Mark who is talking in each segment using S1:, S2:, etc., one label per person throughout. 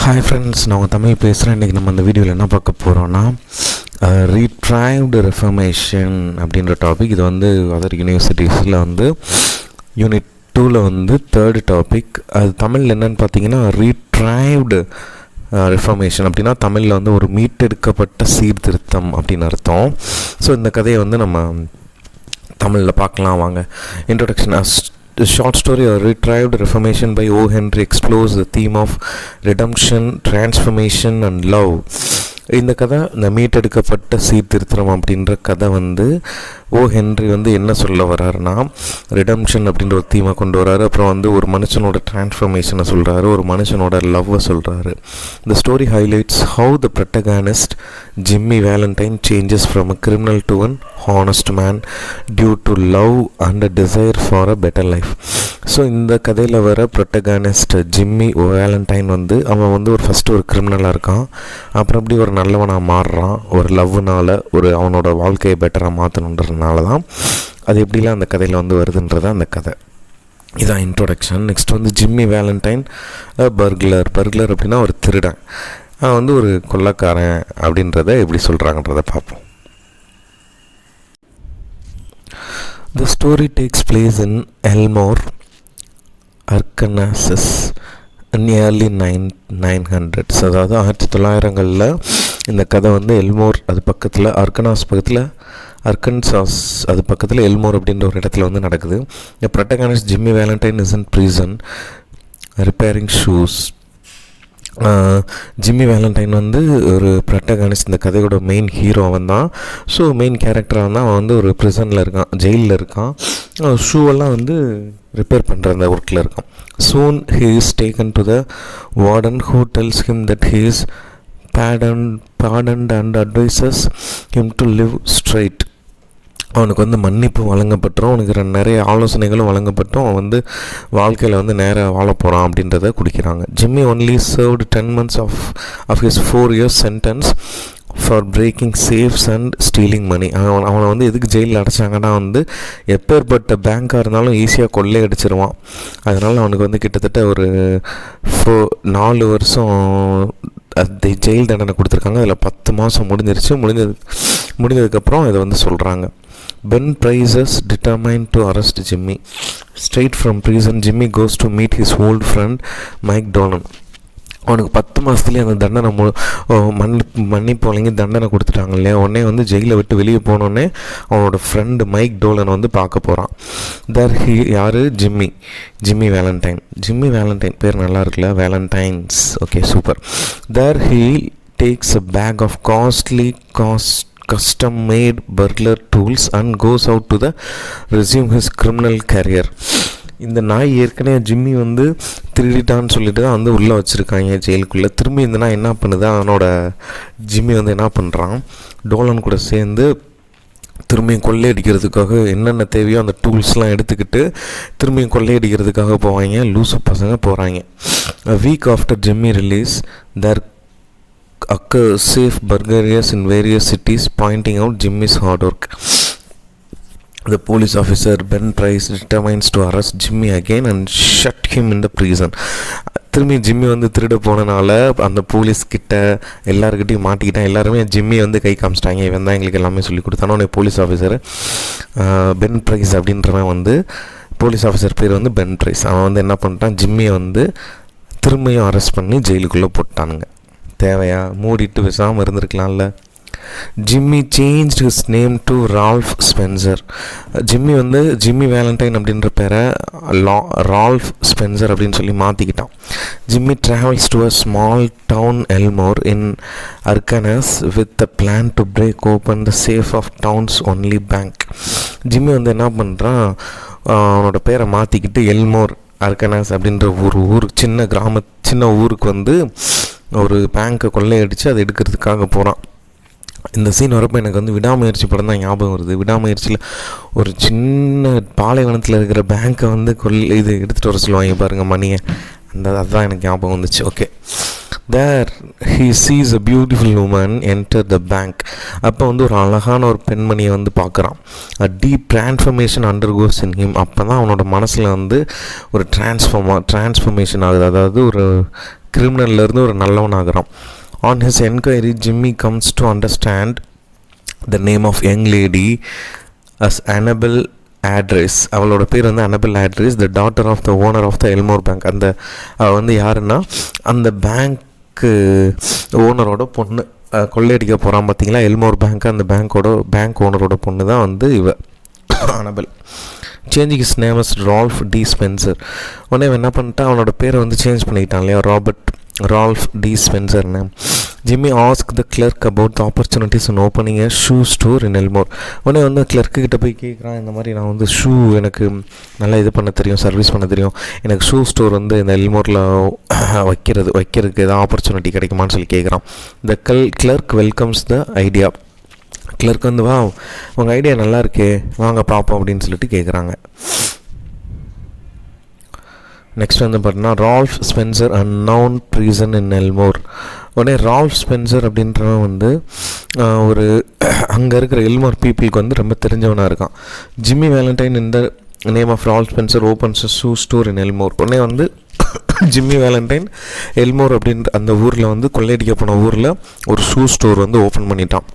S1: Hi friends, நான் உங்கள் தமிழ் பேசுகிறேன். இன்றைக்கி நம்ம அந்த வீடியோவில் என்ன பார்க்க போகிறோன்னா ரீட்ரைவ்டு ரெஃபர்மேஷன் அப்படின்ற டாபிக். இது வந்து அதர் யூனிவர்சிட்டிஸில் வந்து யூனிட் 2ல் வந்து 3rd டாபிக். அது தமிழில் என்னென்னு பார்த்தீங்கன்னா ரீட்ரைவ்டு ரெஃபர்மேஷன் அப்படின்னா தமிழில் வந்து ஒரு மீட்டெடுக்கப்பட்ட சீர்திருத்தம் அப்படின்னு அர்த்தம். ஸோ இந்த கதையை வந்து நம்ம தமிழில் பார்க்கலாம் வாங்க. Introduction. The short story A Retrieved Reformation by O. Henry explores the theme of redemption, transformation and love. இந்த கதை இந்த மீட்டெடுக்கப்பட்ட சீர்திருத்தம் அப்படின்ற கதை வந்து ஓ ஹென்ரி வந்து என்ன சொல்ல வர்றாருன்னா ரிடம்ஷன் அப்படின்ற ஒரு தீமை கொண்டு வர்றாரு. அப்புறம் வந்து ஒரு மனுஷனோட டிரான்ஸ்ஃபர்மேஷனை சொல்கிறாரு, ஒரு மனுஷனோட லவ்வை சொல்கிறாரு. The story highlights how the protagonist Jimmy Valentine changes from a criminal to an honest man due to love and a desire for a better life. So இந்த கதையில் வர ப்ரொட்டகானிஸ்ட் ஜிம்மி வேலண்டைன் வந்து அவன் வந்து ஃபஸ்ட்டு ஒரு கிரிமினலாக இருக்கான். அப்புறம் அப்படி ஒரு நல்லவனாக மாறுறான் ஒரு லவ்னால், ஒரு அவனோட வாழ்க்கையை பெட்டராக மாற்றணுன்றதுனால தான். அது எப்படிலாம் அந்த கதையில் வந்து வருதுன்றது அந்த கதை. இதான் இன்ட்ரோடக்ஷன். நெக்ஸ்ட் வந்து ஜிம்மி வேலண்டைன் பர்குலர் அப்படின்னா ஒரு திருடன். அவன் வந்து ஒரு கொள்ளைக்காரன் அப்படின்றத எப்படி சொல்கிறாங்கன்றதை பார்ப்போம். The story takes place in Elmore, Arkansas in early 900s. அதாவது 1900களில் இந்த கதை வந்து எல்மோர் அது பக்கத்தில் அர்கன்சாஸ் அது பக்கத்தில் எல்மோர் அப்படின்ற ஒரு இடத்துல வந்து நடக்குது. The protagonist Jimmy Valentine is in prison repairing shoes. Jimmy Valentine வந்து ஒரு ப்ரொட்டகானிஸ்ட், இந்த கதையோட மெயின் ஹீரோ அவன் தான். ஸோ மெயின் கேரக்டராக வந்து அவன் வந்து ஒரு ப்ரிசனில் இருக்கான், ஜெயிலில் இருக்கான். ஷூவெல்லாம் வந்து ரிப்பேர் பண்ணுற அந்த ஒர்க்கில் இருக்கான். Soon he is taken to the warden who tells him that he is pardoned and advises him to live straight. அவனுக்கு வந்து மன்னிப்பு வழங்கப்பட்டோம், அவனுக்கு நிறைய ஆலோசனைகளும் வழங்கப்பட்டோம். அவன் வந்து வாழ்க்கையில் வந்து நேராக வாழ போகிறான் அப்படின்றத குடிக்கிறாங்க. Jimmy only served 10 months of his 4 years sentence for breaking safes and stealing money. அவனை வந்து எதுக்கு ஜெயிலில் அடைச்சாங்கன்னா வந்து எப்பேற்பட்ட பேங்காக இருந்தாலும் ஈஸியாக கொள்ளை அடிச்சிருவான். அதனால் அவனுக்கு வந்து கிட்டத்தட்ட ஒரு 4 வருஷம் அது ஜெயில் தண்டனை கொடுத்துருக்காங்க. அதில் 10 மாதம் முடிஞ்சதுக்கப்புறம் இதை வந்து சொல்கிறாங்க. Ben Price is determined to arrest Jimmy. Straight from prison, Jimmy goes to meet his old friend Mike Dolan. அவனுக்கு 10 மாதத்துலேயே அந்த தண்டனை மன்னிப்பு வழங்கி தண்டனை கொடுத்துட்டாங்க இல்லையா. உடனே வந்து ஜெயிலை விட்டு வெளியே போனோடனே அவனோட ஃப்ரெண்டு மைக் டோலனை வந்து பார்க்க போகிறான். யார்? ஜிம்மி வேலண்டைன் பேர் நல்லா இருக்குல்ல, Valentine's. Okay, super. he takes a bag of custom made burglar tools and goes out to resume his criminal career. இந்த நாய் ஏற்கனவே ஜிம்மி வந்து திருடிட்டான்னு சொல்லிட்டு தான் வந்து உள்ளே வச்சுருக்காங்க ஜெயிலுக்குள்ளே. திரும்பி இந்த நாய் என்ன பண்ணுது, அவனோட ஜிம்மி வந்து என்ன பண்ணுறான், டோலன் கூட சேர்ந்து திரும்பியும் கொள்ளையடிக்கிறதுக்காக என்னென்ன தேவையோ அந்த டூல்ஸ்லாம் எடுத்துக்கிட்டு திரும்பியும் கொள்ளையடிக்கிறதுக்காக போவாங்க. லூசு பசங்க போகிறாங்க. A week after Jimmy release, there occur safe burglaries in various cities, pointing out Jimmy's hard work. The police officer Ben Price determines to arrest Jimmy again and shut him in the prison. திரும்பி Jimmy வந்து திருட போனனால அந்த police கிட்ட எல்லாருக்கிட்டையும் மாட்டிக்கிட்டான். எல்லாருமே Jimmy வந்து கை காமிச்சிட்டாங்க, இவன் தான் எங்களுக்கு எல்லாமே சொல்லி கொடுத்தானோ. உடனே போலீஸ் ஆஃபீஸர் பென் ப்ரைஸ் அப்படின்றவன் வந்து, போலீஸ் ஆஃபீஸர் பேர் வந்து பென் ப்ரைஸ், அவன் வந்து என்ன பண்ணிட்டான், ஜிம்மியை வந்து திரும்பியும் அரெஸ்ட் பண்ணி ஜெயிலுக்குள்ளே போட்டானுங்க. தேவையா? மூடிட்டு பேசாமல் இருந்திருக்கலாம்ல. Jimmy changed his name to Ralph Spencer. Jimmy வந்து ஜிம்மி வேலண்டைன் அப்படின்ற பேரை ரால்ஃப் ஸ்பென்சர் அப்படின்னு சொல்லி மாற்றிக்கிட்டான். Jimmy travels to a small town Elmore in Arkansas with a plan to break open the safe of town's only bank. Jimmy வந்து என்ன பண்ணுறான், அவனோட பேரை மாற்றிக்கிட்டு எல்மோர் அர்கனஸ் அப்படின்ற ஒரு சின்ன ஊருக்கு வந்து ஒரு பேங்க்கை கொள்ளையடித்து அதை எடுக்கிறதுக்காக போகிறான். இந்த சீன் வரப்போ எனக்கு வந்து விடாமுயற்சி படம் தான் ஞாபகம் வருது. விடாமுயற்சியில் ஒரு சின்ன பாலைவனத்தில் இருக்கிற பேங்க்கை வந்து இது எடுத்துகிட்டு வர சொல்லுவாங்க பாருங்கள், மணியை. அதுதான் எனக்கு ஞாபகம் வந்துச்சு. Okay. There he sees a beautiful woman enter the bank. அப்போ வந்து ஒரு அழகான ஒரு பெண்மணியை வந்து பார்க்குறான். A deep transformation undergoes in him. அப்போ தான் அவனோட மனசில் வந்து ஒரு டிரான்ஸ்ஃபர்மேஷன் ஆகுது. அதாவது ஒரு கிரிமினல்லேருந்து ஒரு நல்லவன் ஆகிறான். On his enquiry Jimmy comes to understand the name of young lady as Annabel Adams. அவளோட பேர் வந்து Annabel Adams, the daughter of the owner of the Elmore bank. அந்த அவள் வந்து யாருன்னா அந்த பேங்க்கு ஓனரோட பொண்ணு. கொள்ளையடிக்க போகிறான் பார்த்தீங்களா எல்மோர் பேங்க், அந்த பேங்க் ஓனரோட பொண்ணு தான் வந்து இவ Annabel. Changing his name is Ralph D Spencer. உடனே என்ன பண்ணிட்டான், அவனோட பேரை வந்து சேஞ்ச் பண்ணிக்கிட்டான் இல்லையா, ரால்ஃப் டி ஸ்பென்சர்னு. Jimmy ask the clerk about the opportunities in opening a shoe store in Elmore. உடனே வந்து கிளர்க்கிட்ட போய் கேட்குறான், இந்த மாதிரி நான் வந்து ஷூ எனக்கு நல்லா இது பண்ண தெரியும், சர்வீஸ் பண்ண தெரியும், எனக்கு ஷூ ஸ்டோர் வந்து இந்த எல்மோரில் வைக்கிறதுக்கு ஏதாவது ஆப்பர்ச்சுனிட்டி கிடைக்குமான்னு சொல்லி கேட்குறான். The clerk welcomes the idea. Clerk வந்து வா உங்கள் ஐடியா நல்லா இருக்கே, வாங்க பார்ப்போம் அப்படின்னு சொல்லிட்டு கேட்குறாங்க. நெக்ஸ்ட் வந்து பார்த்தீங்கன்னா ரால்ஃப் ஸ்பென்சர் அன்னவுன் ப்ரீசன் இன் எல்மோர். உடனே ரால்ஃப் ஸ்பென்சர் அப்படின்றவன் வந்து ஒரு அங்கே இருக்கிற எல்மோர் பீப்புளுக்கு வந்து ரொம்ப தெரிஞ்சவனாக இருக்கான். ஜிம்மி வேலண்டைன் இந்த name of Ralph Spencer opens shoe store in Elmore. உடனே வந்து ஜிம்மி வேலண்டைன் எல்மோர் அப்படின்ற அந்த ஊரில் வந்து கொள்ளையடிக்க போன ஊரில் ஒரு ஷூ ஸ்டோர் வந்து ஓப்பன் பண்ணிட்டான்.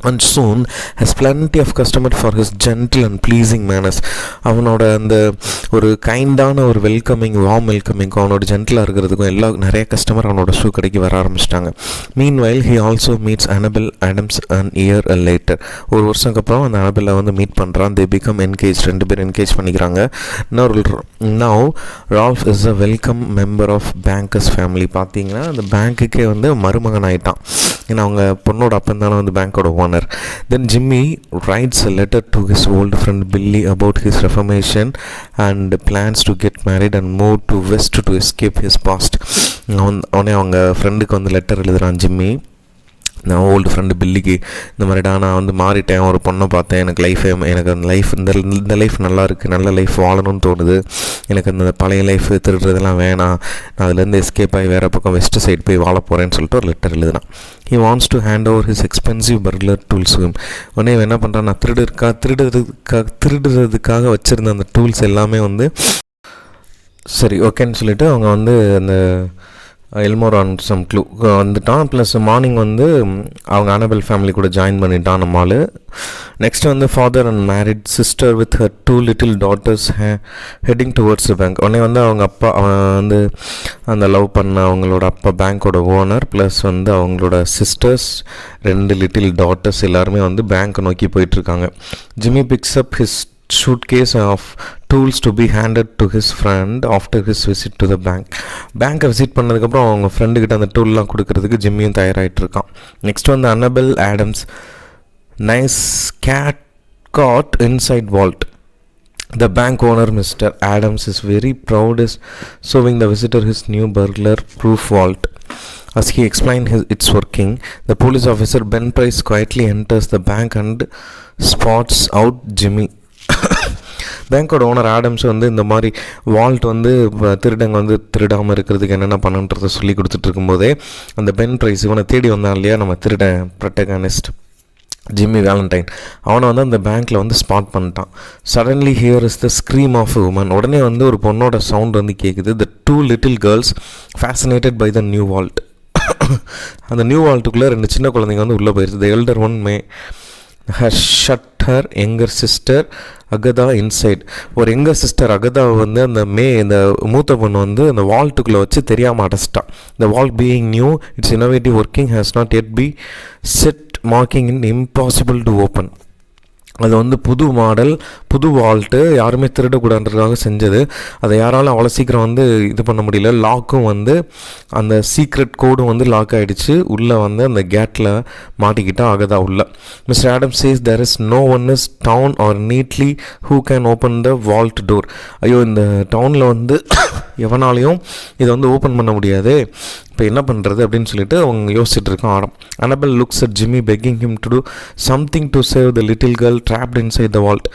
S1: And soon has plenty of customer for his gentle and pleasing manners. அவனோட அந்த ஒரு கைண்டான ஒரு வார்ம் வெல்கமிங்கும் அவனோட ஜென்டிலாக இருக்கிறதுக்கும் நிறைய கஸ்டமர் அவனோட ஷூ கடைக்கு வர ஆரம்பிச்சிட்டாங்க. Meanwhile he also meets Annabelle Adams an year later. ஒரு வருஷத்துக்கு அப்புறம் அந்த அனபெல்லை வந்து மீட் பண்ணுறான். They become engaged. 2 பேர் என்கேஜ் பண்ணிக்கிறாங்க. Now Ralph is a welcome member of bankers family. பார்த்தீங்கன்னா அந்த பேங்க்குக்கே வந்து மருமகன் ஆகிட்டான். ஏன்னா அவங்க பொண்ணோட அப்பன் தானே வந்து பேங்க்கோட owner. Then Jimmy writes a letter to his old friend Billy about his reformation and plans to get married and move to west to escape his past. அவனே அவங்க ஃப்ரெண்டுக்கு வந்து லெட்டர் எழுதுகிறான் ஜிம்மி. நான் ஓல்டு ஃப்ரெண்டு பில்லிக்கு இந்த மாதிரிடா நான் வந்து மாறிட்டேன், ஒரு பொண்ணை பார்த்தேன், எனக்கு அந்த லைஃப் இந்த லைஃப் நல்லா இருக்குது, நல்ல லைஃப் வாழணும்னு தோணுது, எனக்கு அந்த பழைய லைஃப் திருடுறதெல்லாம் வேணாம், நான் அதுலேருந்து எஸ்கேப் ஆகி வேறு பக்கம் வெஸ்ட் சைடு போய் வாழ போகிறேன்னு சொல்லிட்டு ஒரு letter எழுதுனான். He wants to hand over his expensive burglar tools to him. உடனே என்ன பண்ணுறான், நான் திருடுறதுக்காக வச்சுருந்த அந்த டூல்ஸ் எல்லாமே வந்து சரி ஓகேன்னு சொல்லிவிட்டு அவங்க வந்து அந்த எல்மோர் ஆன் சம் க்ளூ வந்துட்டான். ப்ளஸ் மார்னிங் வந்து அவங்க அனபெல் ஃபேமிலி கூட ஜாயின் பண்ணிட்டான் நம்மால். நெக்ஸ்ட் வந்து father and married sister with her 2 little daughters heading towards the bank. உடனே வந்து அவங்க அப்பா வந்து அந்த லவ் பண்ண அவங்களோட அப்பா பேங்க்கோட ஓனர், ப்ளஸ் வந்து அவங்களோட சிஸ்டர்ஸ் 2 little daughters எல்லாருமே வந்து பேங்க் நோக்கி போயிட்டுருக்காங்க. Jimmy fix up his suitcase of tools to be handed to his friend after his visit to the bank. பேங்க்கை விசிட் பண்ணதுக்கப்புறம் அவங்க ஃப்ரெண்டுக்கிட்ட அந்த டூல்லாம் கொடுக்கறதுக்கு ஜிம்மியும் தயாராகிட்டு இருக்கான். நெக்ஸ்ட் வந்து Annabel Adams niece get caught inside vault. The bank owner Mr. Adams is very proud is showing the visitor his new burglar proof vault. As he explained its working, the police officer Ben Price quietly enters the bank and spots out Jimmy. பேங்க்கோட owner Adams வந்து இந்த மாதிரி Walt வந்து திருடங்க வந்து திருடாமல் இருக்கிறதுக்கு என்னென்ன பண்ணுன்றதை சொல்லி கொடுத்துட்டு இருக்கும்போதே அந்த பென் ப்ரைஸ் இவனை தேடி வந்தான் இல்லையா, நம்ம திருடன் ப்ரொட்டகனிஸ்ட் ஜிம்மி வேலண்டைன், அவனை வந்து அந்த பேங்க்கில் வந்து ஸ்பாட் பண்ணிட்டான். Suddenly here is the scream of a woman. உடனே வந்து ஒரு பொண்ணோட சவுண்ட் வந்து கேட்குது. The 2 little girls fascinated by the new vault. அந்த நியூ வால்ட்டுக்குள்ளே 2 சின்ன குழந்தைங்க வந்து உள்ளே போயிடுச்சு. The elder one may has shut her younger sister Agatha inside. ஒரு எங்கர் சிஸ்டர் அகதாவை வந்து இந்த மூத்த பொண்ணு வந்து அந்த வால்ட்டுக்குள்ளே வச்சு தெரியாமல் அடைச்சிட்டான். The vault being new, its innovative working has not yet been set, marking it impossible to open. அது வந்து புது மாடல், புது வால்ட்டு, யாருமே திருடக்கூடாதுன்றதுக்காக செஞ்சது. அதை யாராலும் அவ்வளோ சீக்கிரம் வந்து இது பண்ண முடியல. லாக்கும் வந்து அந்த சீக்ரெட் கோடும் வந்து லாக் ஆகிடுச்சு. உள்ளே வந்து அந்த கேட்டில் மாட்டிக்கிட்டா ஆகதா உள்ள. Mister Adam says there is no one is town or nearly who can open the vault door. ஐயோ, இந்த டவுனில் வந்து எவனாலையும் இதை வந்து ஓப்பன் பண்ண முடியாது, இப்போ என்ன பண்ணுறது அப்படின்னு சொல்லிட்டு அவங்க யோசிச்சுட்டு இருக்கான் Adam. Annabel looks at Jimmy begging him to do something to save the little girl trapped inside the vault.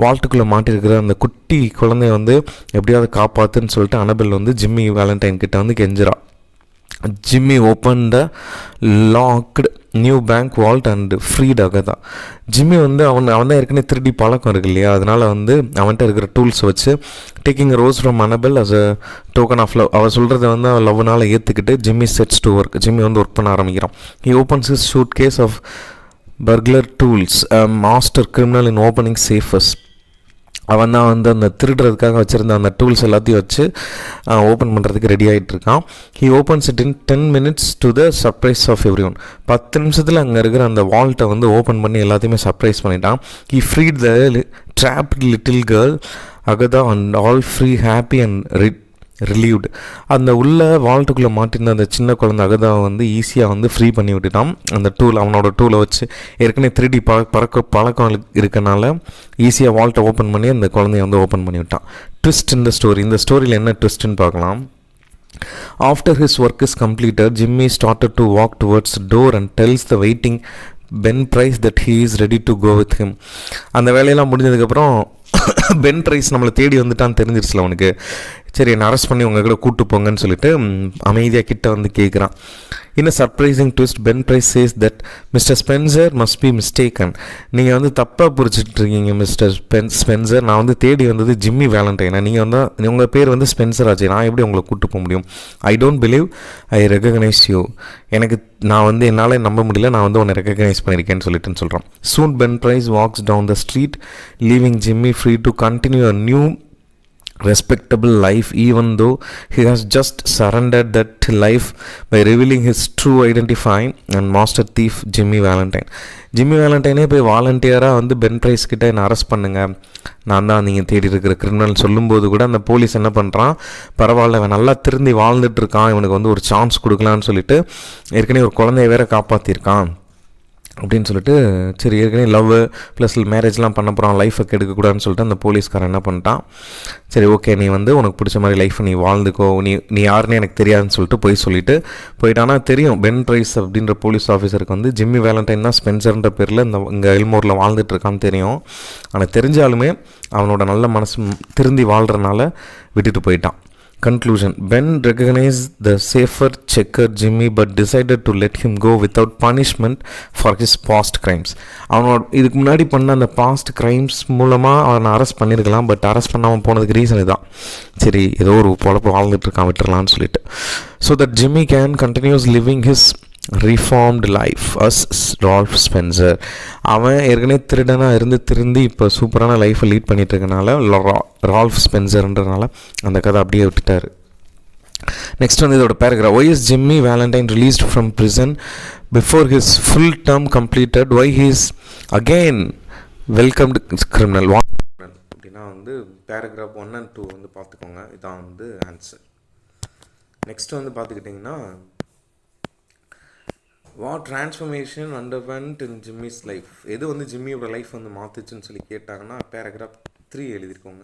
S1: வால்ட்டுக்குள்ளே மாட்டிருக்கிற அந்த குட்டி குழந்தைய வந்து எப்படியாவது காப்பாற்றுன்னு சொல்லிட்டு அனபெல் வந்து ஜிம்மி வேலண்டைன் கிட்ட வந்து கெஞ்சிரா. Jimmy open the locked new bank vault and freed Agatha. Jimmy வந்து அவன் தான் ஏற்கனவே திருடி பழக்கம் இருக்கு இல்லையா, அதனால் வந்து அவன்கிட்ட இருக்கிற டூல்ஸ் வச்சு taking rose from Annabel as a token of love, அவள் சொல்கிறத வந்து அவள் லவ்னால் ஏற்றுக்கிட்டு Jimmy sets to work. Jimmy வந்து ஒர்க் பண்ண ஆரம்பிக்கிறான். He opens his suitcase of burglar tools, master criminal in opening safes. அவன் தான் வந்து அந்த திருடுறதுக்காக வச்சுருந்த அந்த டூல்ஸ் எல்லாத்தையும் வச்சு ஓப்பன் பண்ணுறதுக்கு ரெடி ஆகிட்டு இருக்கான். He opens it in 10 minutes to the surprise of everyone. 10 நிமிஷத்தில் அங்கே இருக்கிற அந்த வால்ட்டை வந்து ஓப்பன் பண்ணி எல்லாத்தையுமே சர்ப்ரைஸ் பண்ணிட்டான். He freed the dropped little girl Agatha and all free happy and relieved. அந்த உள்ள வால்ட்டுக்குள்ளே மாட்டிருந்த அந்த சின்ன குழந்தை அகதாவை வந்து ஈஸியாக வந்து ஃப்ரீ பண்ணி விட்டுட்டான். அந்த டூல், அவனோட டூலை வச்சு ஏற்கனவே 3D பழக்கம் இருக்கனால ஈஸியாக வால்ட்டை ஓப்பன் பண்ணி அந்த குழந்தைய வந்து ஓப்பன் பண்ணி விட்டான். ட்விஸ்ட் இந்த ஸ்டோரி, இந்த ஸ்டோரியில் என்ன ட்விஸ்ட்டுன்னு பார்க்கலாம். After his work is completed, Jimmy started to walk towards the door and tells the waiting Ben Price that he is ready to go with him. அந்த வேலையெல்லாம் முடிஞ்சதுக்கப்புறம் பென் ப்ரைஸ் நம்மளை தேடி வந்துட்டான்னு தெரிஞ்சிருச்சுல அவனுக்கு. சரி, என்னை அரெஸ்ட் பண்ணி உங்கள் கூட கூப்பிட்டு போங்கன்னு சொல்லிட்டு அமைதியாக கிட்ட வந்து கேட்குறான். In a surprising twist, Ben Price says that mister Spencer must be mistaken. நீங்கள் வந்து தப்பாக புரிச்சிட்ருக்கீங்க மிஸ்டர் ஸ்பென்சர். நான் வந்து தேடி வந்தது ஜிம்மி வேலண்டைனா. நீங்கள் வந்து உங்கள் பேர் வந்து ஸ்பென்சர் ஆச்சு, நான் எப்படி உங்களை கூப்பிட்டு போக முடியும்? I don't believe I recognise you. நான் வந்து என்னால் நம்ப முடியல, நான் வந்து உன்னை ரெகக்னைஸ் பண்ணியிருக்கேன்னு சொல்லிட்டுன்னு சொல்கிறான். Soon Ben Price walks down the street leaving Jimmy free to continue a new respectable life, even though he has just surrendered that life by revealing his true identify and master thief Jimmy Valentine. Jimmy வேலண்டைனே போய் வாலண்டியராக வந்து pen price கிட்ட என்னை arrest பண்ணுங்க, நான் தான் நீங்கள் தேடி இருக்கிற கிரிமினல் சொல்லும்போது கூட அந்த போலீஸ் என்ன பண்ணுறான், பரவாயில்ல இவன் நல்லா திருந்தி வாழ்ந்துட்டு இருக்கான், இவனுக்கு வந்து ஒரு சான்ஸ் கொடுக்கலான்னு சொல்லிட்டு ஏற்கனவே ஒரு குழந்தைய வேற காப்பாற்றிருக்கான் அப்படின்னு சொல்லிட்டு, சரி ஏற்கனவே லவ் ப்ளஸ் மேரேஜ்லாம் பண்ண போகிறான், லைஃபை கெடுக்கக்கூடாதுன்னு சொல்லிட்டு அந்த போலீஸ்காரன் என்ன பண்ணிட்டான், சரி ஓகே நீ வந்து உனக்கு பிடிச்ச மாதிரி லைஃப்பை நீ வாழ்ந்துக்கோ, நீ யாருன்னு எனக்கு தெரியாதுன்னு சொல்லிட்டு போயிட்டானா தெரியும் பென் ப்ரைஸ் அப்படின்ற போலீஸ் ஆஃபீஸருக்கு வந்து ஜிம்மி வேலண்டைன் தான் ஸ்பென்சர்ன்ற பேரில் இங்கே எல்மோரில் வாழ்ந்துட்டுருக்கான்னு தெரியும். ஆனால் தெரிஞ்சாலுமே அவனோட நல்ல மனசு திருந்தி வாழ்கிறனால விட்டுட்டு போயிட்டான். Conclusion. Ben recognized the safer checker Jimmy but decided to let him go without punishment for his past crimes. அவனோட இதுக்கு முன்னாடி பண்ண அந்த பாஸ்ட் கிரைம்ஸ் மூலமாக அவனை அரெஸ்ட் பண்ணியிருக்கலாம், பட் அரெஸ்ட் பண்ணாமல் போனதுக்கு ரீசன் இதுதான். சரி ஏதோ ஒரு பொழப்பு வாழ்ந்துட்டு இருக்கான், விட்டுறலான்னு சொல்லிட்டு. So that Jimmy can continues living his reformed life as Ralph Spencer. அவன் ஏற்கனவே திருடனாக இருந்து திருந்தி இப்போ சூப்பரான லைஃப்பை லீட் பண்ணிட்டு இருக்கனால ரால்ஃப் ஸ்பென்சர்ன்றனால அந்த கதை அப்படியே விட்டுட்டார். நெக்ஸ்ட் வந்து இதோட paragraph. Why is Jimmy Valentine released from prison before his full term completed, why he's again welcomed criminal அப்படின்னா வந்து பேராகிராஃப் 1 and 2 வந்து பார்த்துக்கோங்க, இதான் வந்து ஆன்சர். நெக்ஸ்ட் வந்து பார்த்துக்கிட்டிங்கன்னா, what transformation underwent in Jimmy's life, எது வந்து ஜிம்மியோட லைஃப் வந்து மாற்றுச்சுன்னு சொல்லி கேட்டாங்கன்னா பேராகிராஃப் 3 எழுதிருக்கோங்க.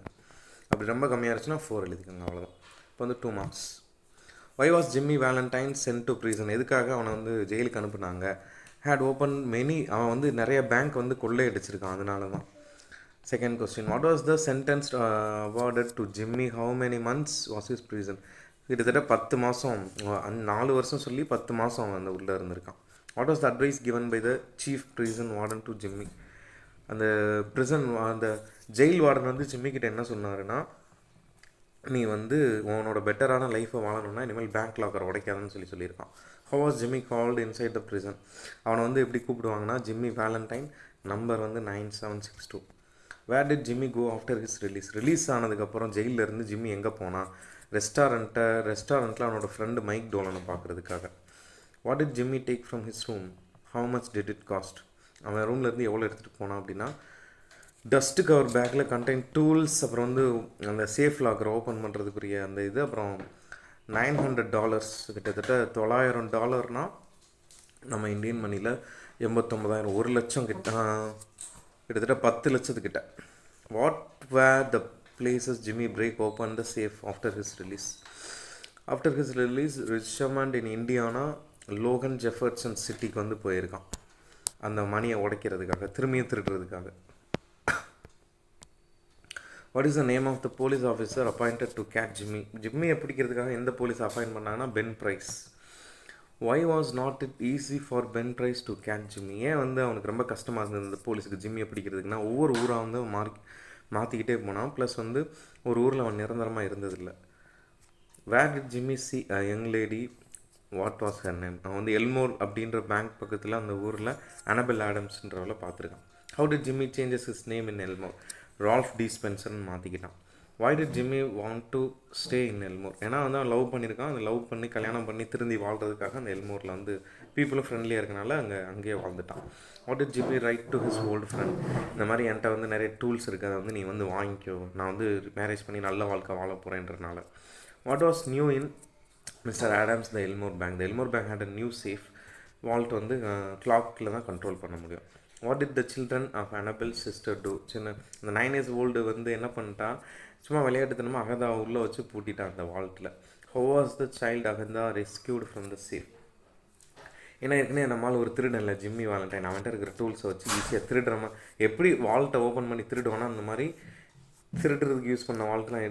S1: அப்படி ரொம்ப கம்மியாக இருந்துச்சுன்னா 4 எழுதிக்கோங்க, அவ்வளோதான். இப்போ வந்து 2 marks. Why was Jimmy Valentine sent to prison, எதுக்காக அவனை வந்து ஜெயிலுக்கு அனுப்புனாங்க. ஹேட் ஓப்பன் மெனி, அவன் வந்து நிறைய பேங்க் வந்து கொள்ளையடிச்சிருக்கான், அதனால தான். Second question, what was the sentence awarded to Jimmy, how many months was his prison. கிட்டத்தட்ட 10 மாதம், 4 வருஷம் சொல்லி 10 மாதம் அவன் அந்த உள்ளே இருந்திருக்கான். What was the advice given by the chief prison warden to Jimmy, அந்த ப்ரிசன் அந்த ஜெயில் வார்டன் வந்து ஜிம்மிக்கிட்ட என்ன சொன்னாருன்னா, நீ வந்து உன்னோட பெட்டரான லைஃப்பை வாழணும்னா இனிமேல் பேங்க் லாக்கர் உடைக்காதுன்னு சொல்லியிருக்கான். How was Jimmy called inside the prison, அவனை வந்து எப்படி கூப்பிடுவாங்கன்னா ஜிம்மி வேலண்டைன், நம்பர் வந்து 9762. Where did Jimmy go after his release ஆனதுக்கப்புறம் ஜெயிலிருந்து ஜிம்மி எங்கே போனான், ரெஸ்டாரண்ட்டில் அவனோட ஃப்ரெண்டு மைக் டோலனை பார்க்குறதுக்காக. What did Jimmy take from his room, how much did it cost, அவன் ரூம்லேருந்து எவ்வளோ எடுத்துகிட்டு போனான் அப்படின்னா, டஸ்ட்டு கவர் பேக்கில் கண்டெயின் டூல்ஸ், அப்புறம் வந்து அந்த சேஃப் லாக்கரை ஓப்பன் பண்ணுறதுக்குரிய அந்த இது, அப்புறம் $900, கிட்டத்தட்ட $900 நம்ம இந்தியன் மணியில் 89,000, 1 லட்சம் கிட்டத்தட்ட 10 லட்சத்துக்கிட்ட. What were the places Jimmy break open the safe after his release. After his release, Richmond in Indiana, Logan Jefferson சிட்டிக்கு வந்து போயிருக்கான் அந்த மணியை உடைக்கிறதுக்காக, திரும்பியும் திருடுறதுக்காக. What is the name of the police officer appointed to catch ஜிம்மியை பிடிக்கிறதுக்காக எந்த போலீஸ் அப்பாயிண்ட் பண்ணாங்கன்னா Ben Price. Why was not it easy for Ben Price to catch Jimmy? ஏன் வந்து அவனுக்கு ரொம்ப கஷ்டமாக இருந்தது இந்த போலீஸுக்கு ஜிம்மியை பிடிக்கிறதுக்குன்னா ஒவ்வொரு ஊராக வந்து மாற்றிக்கிட்டே போனான். ப்ளஸ் வந்து ஒரு ஊரில் அவன் நிரந்தரமாக இருந்ததில்லை. Where did Jimmy see a young lady, what was her name? அவன் வந்து எல்மோர் அப்படின்ற பேங்க் பக்கத்தில் அந்த ஊரில் அனபெல் ஆடம்ஸ்ன்றவளை பார்த்துருக்கான். How did Jimmy changes his name in Elmore? Ralph D ஸ்பென்சர்னு மாற்றிக்கிட்டான். Why did Jimmy want to stay in Elmore? ஏன்னா வந்து அவன் லவ் பண்ணியிருக்கான். அந்த லவ் பண்ணி கல்யாணம் பண்ணி திருந்தி வாழ்கிறதுக்காக அந்த எல்மோரில் வந்து பீப்புளும் ஃப்ரெண்ட்லியாக இருக்கனால அங்கேயே வாழ்ந்துட்டான். What did Jimmy write to his old friend? இந்த மாதிரி என்கிட்ட வந்து நிறைய டூல்ஸ் இருக்குது, அதை வந்து நீ வந்து வாங்கிக்கோ, நான் வந்து மேரேஜ் பண்ணி நல்ல வாழ்க்கை வாழ போகிறேன்றனால. What was new in mister Adams the Elmore bank? The Elmore bank had a new safe vault வந்து கிளாக்கில் தான் கண்ட்ரோல் பண்ண முடியும். What did the children of Annabel sister do? சின்ன இந்த 9 years ஓல்டு வந்து என்ன பண்ணிட்டா, சும்மா விளையாட்டுத்தனமாக அகதா உள்ளே வச்சு பூட்டிட்டான் அந்த வால்ட்டில். How was the child Agatha rescued from the safe? ஏன்னா ஏற்கனவே நம்மளால் ஒரு திருடனில் ஜிம்மி வாலண்டைன் அவன்கிட்ட இருக்கிற டூல்ஸை வச்சு ஈஸியாக திருடுறமா எப்படி வால்ட்டை ஓப்பன் பண்ணி திருடுவானா அந்த மாதிரி திருடுறதுக்கு யூஸ் பண்ண வால்ட்டெலாம்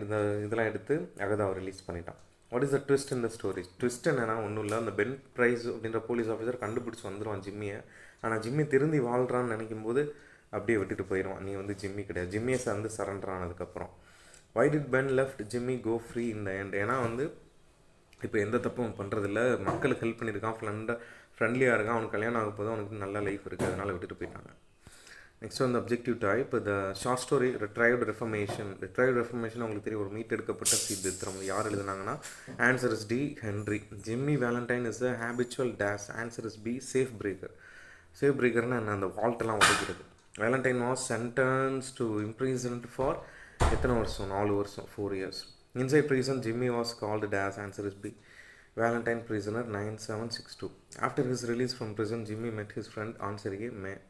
S1: இதெல்லாம் எடுத்து அகதாவை ரிலீஸ் பண்ணிட்டான். What is the twist in the story? Twist என்னன்னா ஒன்றும் இல்லை, அந்த பென் ப்ரைஸ் அப்படின்ற போலீஸ் ஆஃபீஸர் கண்டுபிடிச்சி வந்துடுவான் ஜிம்மியை. ஆனால் ஜிம்மி திருந்தி வாழ்கிறான்னு நினைக்கும் போது அப்படியே விட்டுட்டு போயிடுவான். நீ வந்து ஜிம்மி கிடையாது. ஜிம்மியை வந்து சரண்டர் ஆனதுக்கப்புறம். Why did Ben left Jimmy go free in the end? ஏன்னா வந்து இப்போ எந்த தப்பும் பண்ணுறதில்ல, மக்களுக்கு ஹெல்ப் பண்ணியிருக்கான், ஃப்ரெண்ட்லியாக இருக்கான், அவனுக்கு கல்யாணம் ஆக போதும், அவனுக்கு நல்ல லைஃப் இருக்குது, அதனால் விட்டுட்டு போயிட்டாங்க. நெக்ஸ்ட் வந்து objective type the short story retrieved reformation. Retrieved reformation உங்களுக்கு தெரியும், ஒரு மீட் எடுக்கப்பட்ட சீர்திருத்தம். யார் எழுதுனாங்கன்னா answer is D Henry. Jimmy Valentine is a habitual dash. Answer is B safe breaker. Safe பிரேக்கர்னா என்ன? அந்த வால்ட்டெல்லாம் உடைக்கிறது. Valentine was sentence to imprisoned for எத்தனை வருஷம்? 4 வருஷம், 4 years. Inside prison Jimmy was called dash. Answer is B Valentine prisoner 9762. After his release from prison, Jimmy met his friend Answer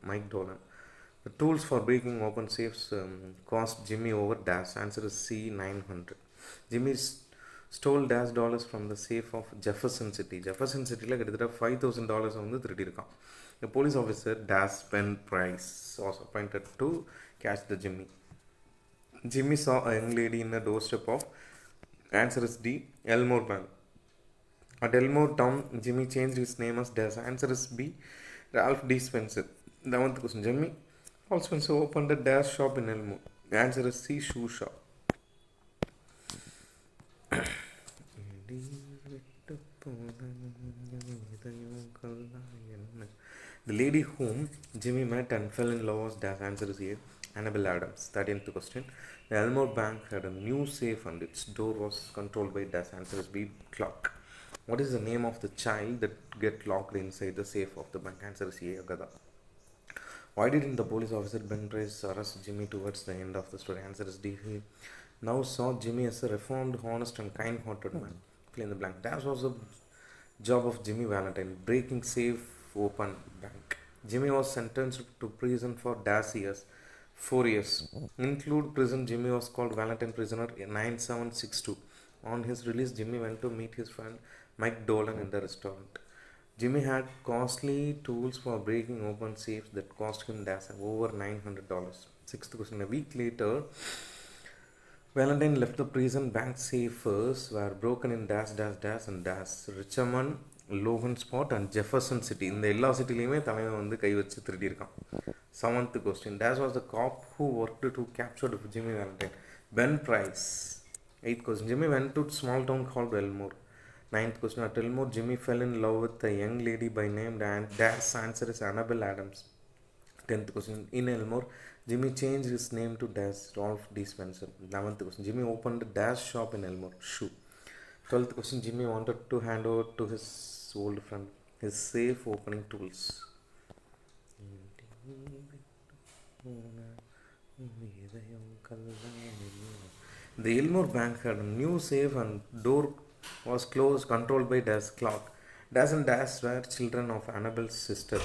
S1: Mike Dolan. The tools for breaking open safes cost Jimmy over dash. Answer is C 900. Jimmy stole dash dollars from the safe of Jefferson City. Jefferson Cityல கிட்டத்தட்ட $5,000 வந்து திருடியிருக்கான். The police officer dash Ben Price was appointed to catch the Jimmy. Jimmy saw a young lady in the doorstep of answer is D Elmore Bank. At Elmore town, Jimmy changed his name as dash. Answer is B Ralph D Spencer. 11th question. Jimmy Ralph Spencer opened a dash shop in Elmore. Answer is C shoe shop. The lady whom Jimmy met and fell in love was dash. Answer is A Annabelle Adams. 13th question. The Elmore Bank had a new safe and its door was controlled by dash. Answer is B clock. What is the name of the child that get locked inside the safe of the bank? Answer is A Agatha. Why didn't the police officer Ben Price arrest Jimmy towards the end of the story? Answer is D. He now saw Jimmy as a reformed, honest and kind-hearted man. Fill in the blank. That was the job of Jimmy Valentine, breaking safe open bank. Jimmy was sentenced to prison for dash years, 4 years. Include prison, Jimmy was called Valentine prisoner 9762. On his release, Jimmy went to meet his friend Mike Dolan in the restaurant. Jimmy had costly tools for breaking open safes that cost him dash over $900. 6th question. A week later, Valentine left the prison. Bank safes were broken in dash dash dash and dash Richmond, Logan Spot and Jefferson City. இந்த எல்லா சிட்டிலையுமே தலைவன் வந்து கை வச்சு திருடியிருக்கான். 7th question. Dash was the cop who worked to capture Jimmy Valentine. Ben Price. 8th question. Jimmy went to a small town called Elmore. 9th question. At Elmore, Jimmy fell in love with a young lady by name Dash. Answer is Annabelle Adams. 10th question. In Elmore, Jimmy changed his name to Dash Ralph D. Spencer. 11th question. Jimmy opened a Dash shop in Elmore. Shoe. 12th question. Jimmy wanted to hand over to his old friend his safe opening tools. The Elmore Bank had a new safe and door was closed, controlled by Dash clock. Dash and Dash were children of Annabelle's sister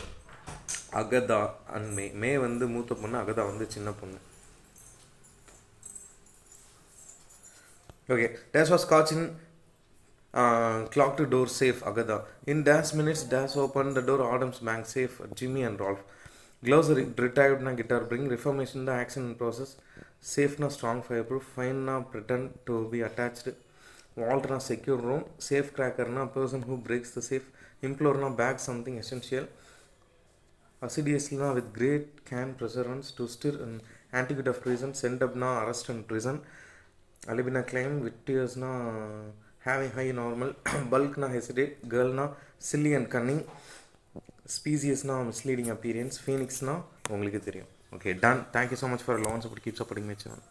S1: Agatha and May. May வந்து மூத்த பொண்ணு, Agatha வந்து சின்ன பொண்ணு. Okay, Dash was caught in clocked door safe Agatha. In Dash minutes, Dash opened the door Adams Bank safe Jimmy and Rolf. Glossary retired na guitar bring Reformation the action in process. Safe na strong fireproof. Fine na pretend to be attached. Vault na secure room. Safe cracker na person who breaks the safe. இம்ப்ளோர்னா beg something essential. அசிடியஸ்னா with great can perseverance to stir ஆன்டிக்யூட் of prison. Sent அப்னா arrest and prison. அலிபினா claim. விட்டியர்ஸ்னா having high normal. பல்க்னா hesitate. கேர்ள்னா silly and cunning. ஸ்பீசியஸ்னா misleading appearance. ஃபீனிக்ஸ்னா உங்களுக்கு தெரியும். Okay done. Thank you so much for loan support. Keep supporting my channel.